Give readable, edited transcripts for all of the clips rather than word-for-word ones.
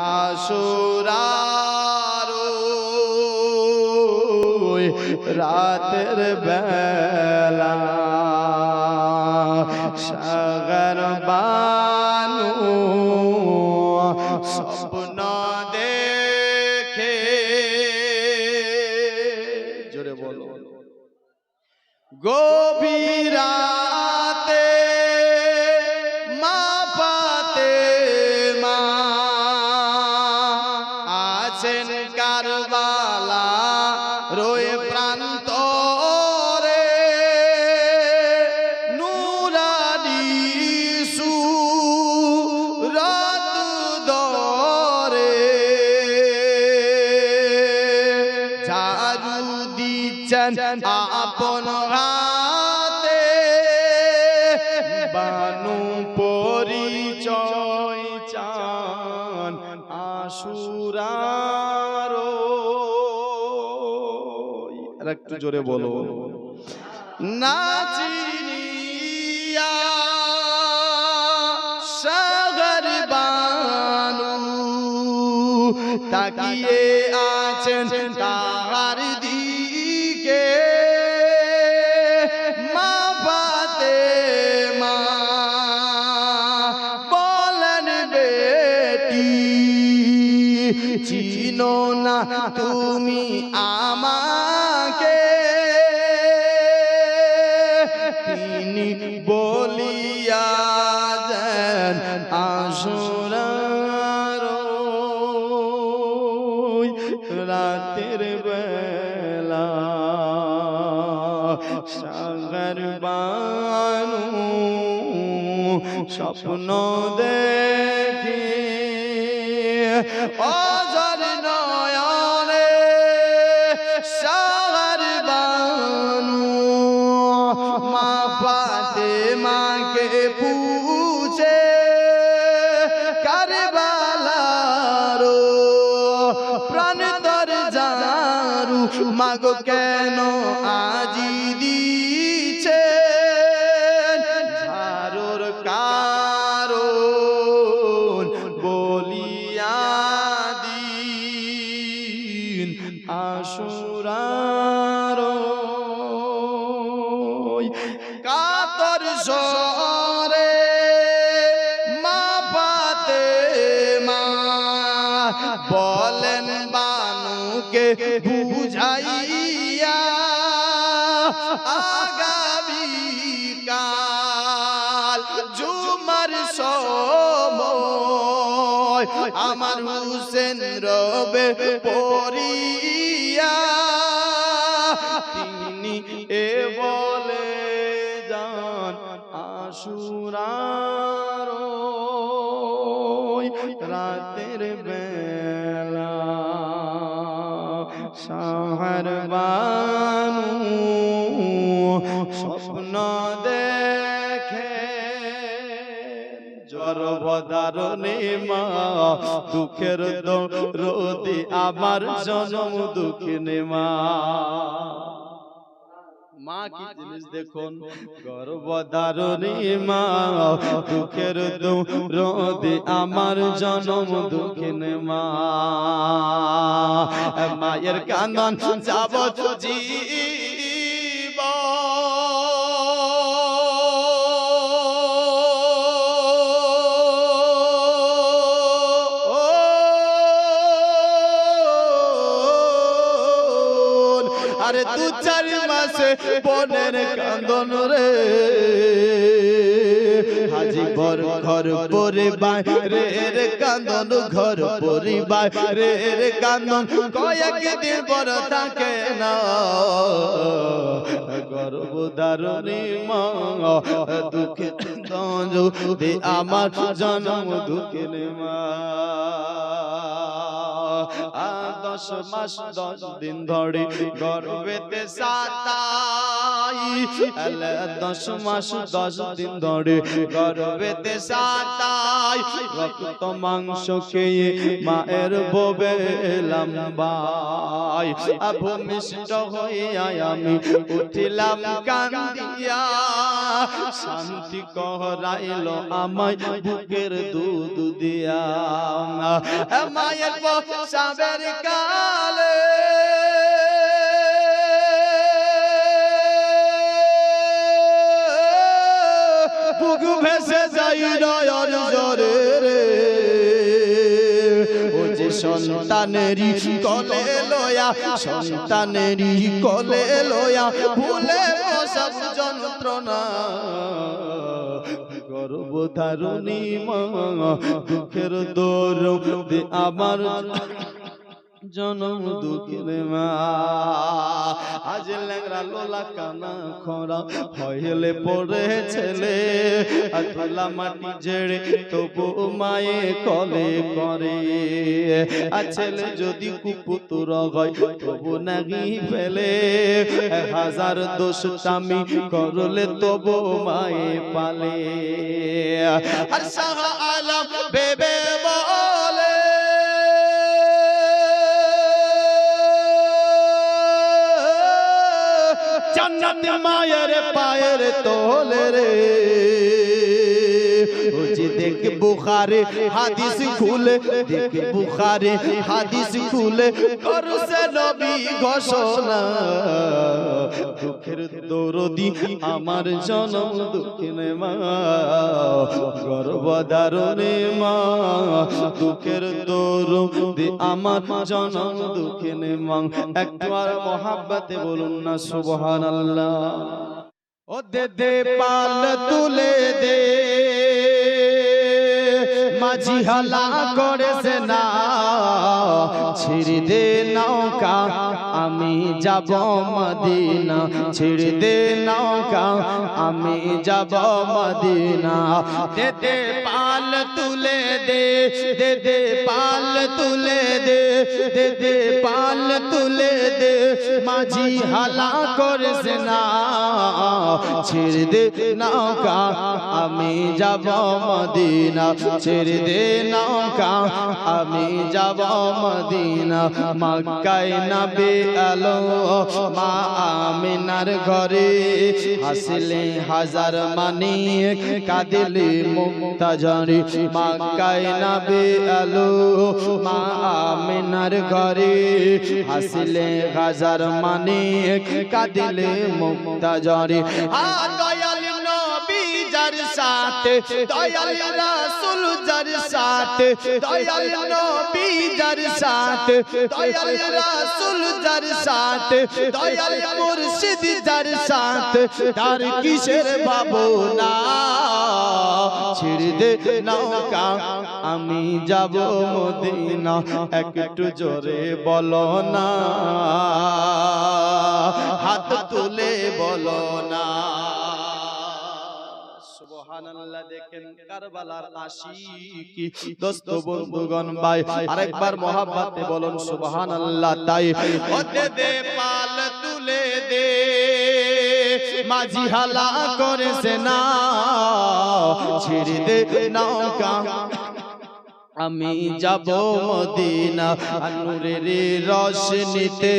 আশুরার রাতের বেলা সাগর বানু স্বপ্ন দেখে জোরে বলো গভীর রাতে মা ফাতেমা আছেন কারবালা রয়ে প্রান্তরে নুরানি সুরাত দরে ঝাড়ু দিচ্ছেন আপন হাতে বানু পরিচয় চান আশুরার একটু জোরে বলো নাচিনিয়া সাগর বানু তাকিয়ে আছেন তাহার দিকে মা ফাতেমা বলেন বেটি চিনো না তুমি আমাকে তিনি বলিয়া দেন আশুরার রাতের বেলা সাগর বানু স্বপ্ন দেখে অজর নয়নে সাগর বানু মা ফাতেমাকে পুছে কারবালার প্রাণতর জারু মাগো কেন আজি দিছে ঝাড়ুর কারণ বলিয়া দিন আশুরার কাতর সরে মা ফাতেমা বলেন বানুকে বুঝাইয়া আগামীকাল জুমার সময় আমার হুসেন রবে পড়িয়া তিনি এ বলে যান আশুরার রাতের বেলা সাগর বানু স্বপ্ন দেখে জরবদারণে মা দুঃখের দরদি আমার জনম দুঃখিনী মা মা কি জিনিস দেখুন গর্ভধারণী মা দুঃখের দরদি আমার জনম দুঃখিনী মা মায়ের কান্দন যাবত আরে দু চার মাসে বনের কান্দন রে হাজি বর ঘর পরিবারের কান্দন ঘর পরিবারের কান্দন কয়েকদিন পর থাকে না গর্ভধারণী মা দুঃখে আমার জন্ম দুঃখিনী মা 10 মাস 10 দিন ধরে গর্ভেতে সাতাই 10 মাস 10 দিন ধরে গর্ভেতে সাতাই রক্ত মাংস খেয়ে মায়ের ববে লম্বাই ভূমিষ্ঠ হইয়া আমি উঠিলাম কান্দিয়া শান্তি করাইল আমায় বুকের দুধ দিয়া মায়ের প্রসাবের কালে বুক ভেসে যাই নয়ন জরে রে ও যে সন্তানেরই কোলে লয়া সন্তানেরই কোলে লয়া ভুলে সব যন্ত্রণা গর্ভধারিণী মা দুঃখের দরদ আমার জনম দুঃখের মা আজ ল্যাংড়া লোলা কানা খরা হইলে পড়ে ছেলে ধুলা মাটি ঝেড়ে তবু মায়ে কলে করে আর ছেলে যদি কুপুত্র হয় তবু নাগি ফেলে হাজার দোষ স্বামী করলে তবু মায়ে পালে আর শাহ আলম বেবে বলে জান্নাত মায়ের পায়ের তলে রে ও যে দেখ বুখারী হাদিস খুলে দেখ বুখারী হাদিস খুলে করছে নবী ঘোষণা দুঃখের দরদি আমার জনম দুঃখের মা গর্ভধারিণী মা দুঃখের দরদি আমার জনম দুঃখের মা একবার মহব্বতে বলুন না সুবহানাল্লাহ ও দে দে পাল তুলে দে মাঝি হালা করেছে না ছেড়ে দে নৌকা আমি যাব মদিনা ছেড়ে দে নৌকা আমি যাব মদিনা দে দে পাল তুলে দে দে দে পাল তুলে দে দে দে পাল তুলে দে মাঝি হালা করেছে না ছেড়ে দে নৌকা আমি যাব মদিনা ছেড়ে দে নৌকা আমি যাব মদিনা মক্কায় নবী আলো মা আমিনার ঘরে হাসলে হাজার মানি কাঁদিলে মুক্তাজারি মক্কায় নবী আলো মা আমিনার ঘরে হাসলে হাজার মানি কাঁদিলে মুক্তাজারি দয়াল নবী যার সাথে দয়াল রাসূল যার সাথে দয়াল নবী যার সাথে দয়াল রাসূল যার সাথে দয়াল মুর্শিদ যার সাথে তার কিসের ভাবনা ছেড়ে দে নৌকা আমি যাব মদিনা একটু জোরে বলো না হাত তুলে বলো না সুবহানাল্লাহ দেখেন কারবালার আশিকি দোস্ত বন্ধুগণ ভাই আরেকবার মহব্বতে বলুন সুবহানাল্লাহ তাই ওতে দে পাল তুলে দে মাঝি হালা করেছে না ছেড়ে দে নৌকা আমি যাব মদিনা নূরের রোশনীতে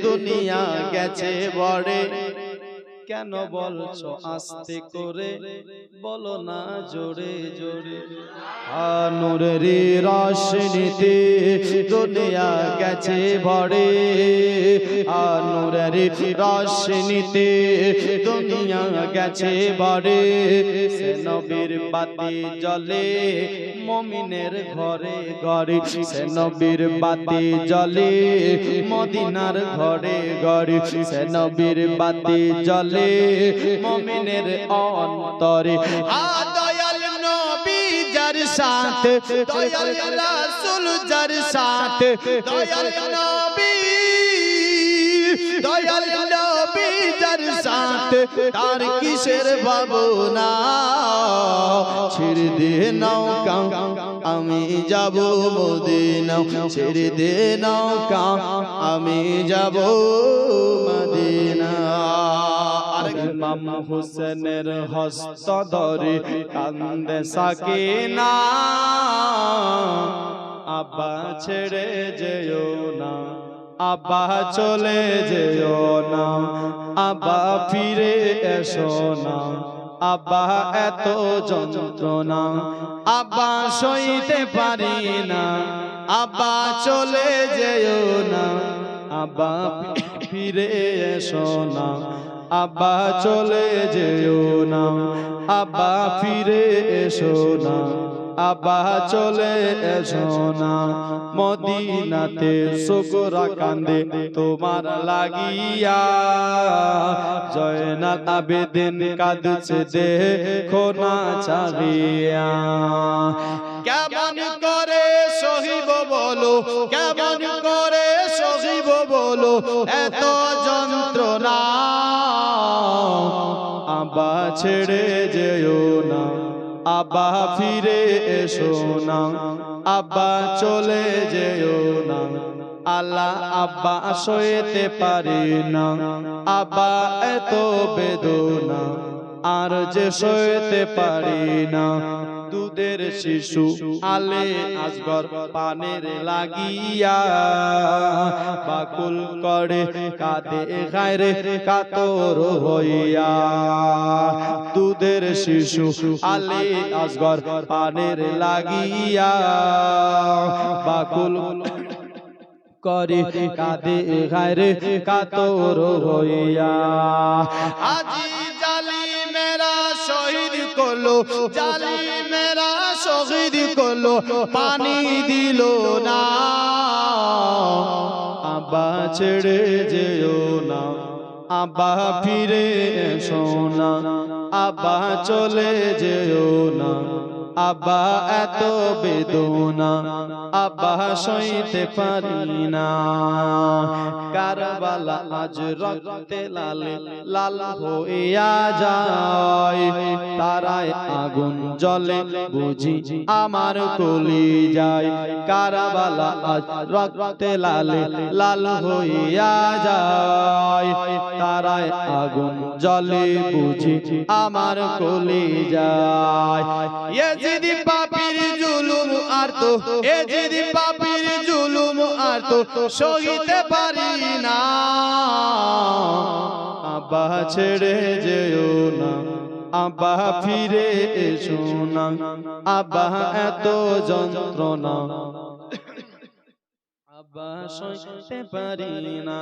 দুনিয়া গেছে বড়ে কেন বলছো আস্তে করে বলো না জোরে জোরে নূরের রোশনীতে দুনিয়া গেছে ভরে নূরের রোশনীতে দুনিয়া গেছে ভরে সে নবীর বাতি জ্বলে মুমিনের ঘরে ঘরে সে নবীর বাতি জ্বলে মদিনার ঘরে ঘরে সে নবীর বাতি জ্বলে মুমিনের অন্তরে দয়াল নবী যার সাথে দয়াল রাসূল যার সাথে দয়াল নবী যার সাথে তার কিসের ভাবনা ছেড়ে দে নৌকা আমি যাব মদিনা ছেড়ে দে নৌকা আমি যাব মদিনা ইমাম হোসেনের হস্ত ধরে কান্দে সাকিনা আব্বা ছেড়ে যেও না আব্বা চলে যেও না আব্বা ফিরে এসো না আব্বা এত যন্ত্রণা আব্বা সইতে পারি না আব্বা চলে যেও না আব্বা ফিরে এসো না আব্বা চলে যেও না আব্বা ফিরে এসো না আব্বা চলে এসো না মদিনাতে শুকরা কান্দে তোমার লাগিয়া জয়নাল আবেদিন কাঁদছে দেখো না চাহিয়া কেমন করে সহিব বলো কেমন করে সহিব বলো এত যন্ত্রণা আব্বা ছেড়ে যেও না আব্বা ফিরে এসো না আব্বা চলে যেও না আল্লাহ আব্বা সইতে পারি না আব্বা এত বেদনা আর যে সইতে পারি না দুধের শিশু আলে আসগর পানের লাগিয়া বাকুল করে কাঁদে গায়রে কাতর হইয়া দুধের শিশু আলে আসগর পানের লাগিয়া বাকুল করে কাঁদে গায়রে কাতর হইয়া আজি জালিমেরা শহীদ করলো জালিমেরা শহীদ করলো পানি দিল না আব্বা ছেড়ে যেও না আব্বা ফিরে এসো না আব্বা চলে যেও না আব্বা এত বেদনা আব্বা সইতে পারি না কারবালা আজ রক্তে লাল লাল হইয়া যায় তারায় আগুন জ্বলে বুঝি আমার কলি যায় কারবালা আজ রক্তে লাল লাল হইয়া যায় তারায় আগুন জ্বলে বুঝি আমার কলি যায় এজিদি পাপীর জুলুম আর তো এজিদি পাপীর জুলুম আর তো সইতে পারি না আব্বা ছেড়ে যেও না আব্বা ফিরে এসো না আব্বা এত যন্ত্রণা আব্বা সইতে পারি না।